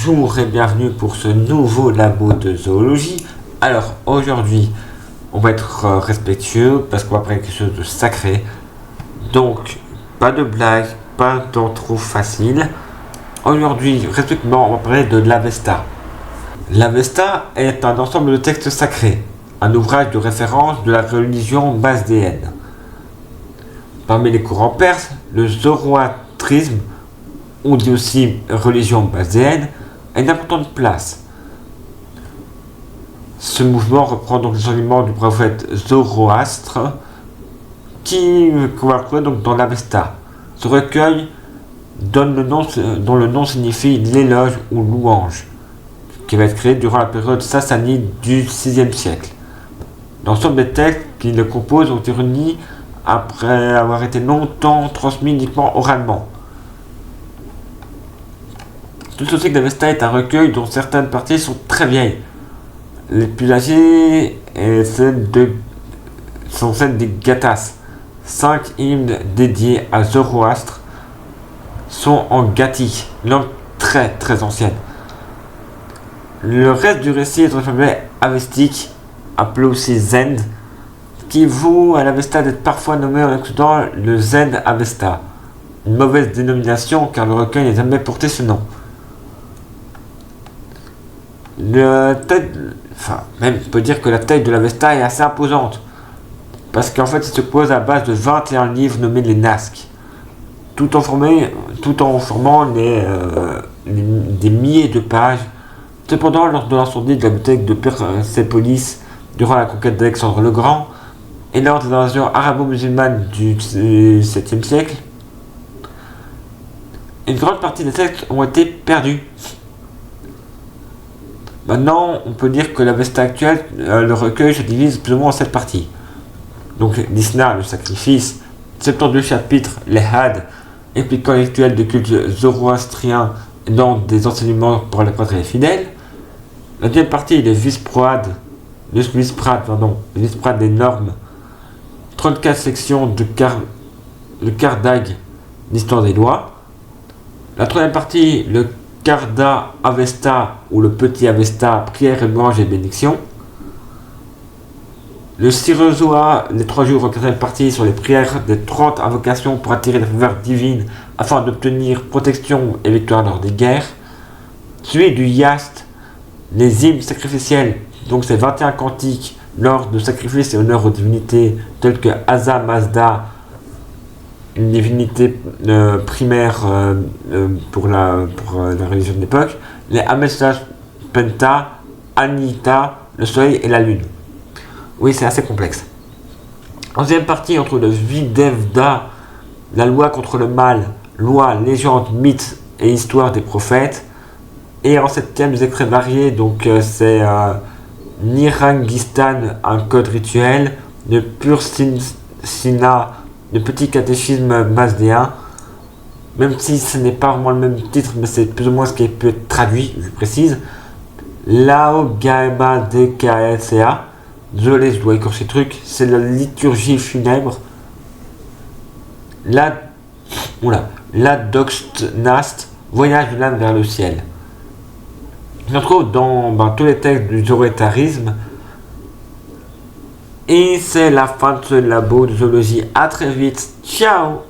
Bonjour et bienvenue pour ce nouveau labo de zoologie. Alors aujourd'hui, on va être respectueux parce qu'on va parler de quelque chose de sacré. Donc, pas de blagues, pas d'intro facile. Aujourd'hui, respectivement, on va parler de l'Avesta. L'Avesta est un ensemble de textes sacrés, un ouvrage de référence de la religion mazdéenne. Parmi les courants perses, le zoroastrisme, on dit aussi religion mazdéenne, a une importante place. Ce mouvement reprend donc les enseignements du prophète Zoroastre, qu'on va retrouver donc dans l'Avesta. Ce recueil dont le nom signifie l'éloge ou louange, qui va être créé durant la période sassanide du VIe siècle. L'ensemble des textes qui le composent ont été réunis après avoir été longtemps transmis uniquement oralement. Tout ceci que l'Avesta est un recueil dont certaines parties sont très vieilles. Les plus âgées sont celles des Gathas. 5 hymnes dédiés à Zoroastre sont en Gati, langue très très ancienne. Le reste du récit est dans l'alphabet avestique, appelé aussi Zend, qui vaut à l'Avesta d'être parfois nommé en Occident le Zend Avesta. Une mauvaise dénomination car le recueil n'a jamais porté ce nom. On peut dire que la taille de l'Avesta est assez imposante, parce qu'en fait il se compose à base de 21 livres nommés les Nasks, tout en formant des milliers de pages. Cependant, lors de l'incendie de la bibliothèque de Persépolis durant la conquête d'Alexandre le Grand et lors des invasions arabo-musulmanes du 7e siècle, une grande partie des textes ont été perdus. Maintenant, on peut dire que l'Avesta actuelle, le recueil se divise plus ou moins en 7 parties. Donc, l'Isna, le sacrifice, 72 chapitres, les Had, expliquant les rituels de culte zoroastrien dans des enseignements pour les prêtres et les fidèles. La deuxième partie, les Visprad des normes, 34 sections de Kardag, l'histoire des lois. La troisième partie, le Karda Avesta ou le Petit Avesta, prière et louange et bénédiction. Le Sirezoa, les 3 jours en 4e partie sur les prières des 30 invocations pour attirer la faveur divine afin d'obtenir protection et victoire lors des guerres. Celui du Yast, les hymnes sacrificiels, donc c'est 21 cantiques lors de sacrifices et honneurs aux divinités telles que Asa Mazda, une divinité primaire pour la religion de l'époque, les Ameslas Penta, Anita, le soleil et la lune. Oui, c'est assez complexe. En deuxième partie, entre le Videvda, la loi contre le mal, loi, légende, mythe et histoire des prophètes. Et en 7e, des extraits variés, donc c'est Nirangistan, un code rituel, de Pursina, le petit catéchisme mazdéen, même si ce n'est pas vraiment le même titre, mais c'est plus ou moins ce qui peut être traduit, je précise. Lao Gaema DKSA, désolé, je dois écorcher le truc, c'est la liturgie funèbre. La Doxtnast, voyage de l'âme vers le ciel. On retrouve dans tous les textes du zoroastrisme. Et c'est la fin de ce labo de zoologie. À très vite. Ciao!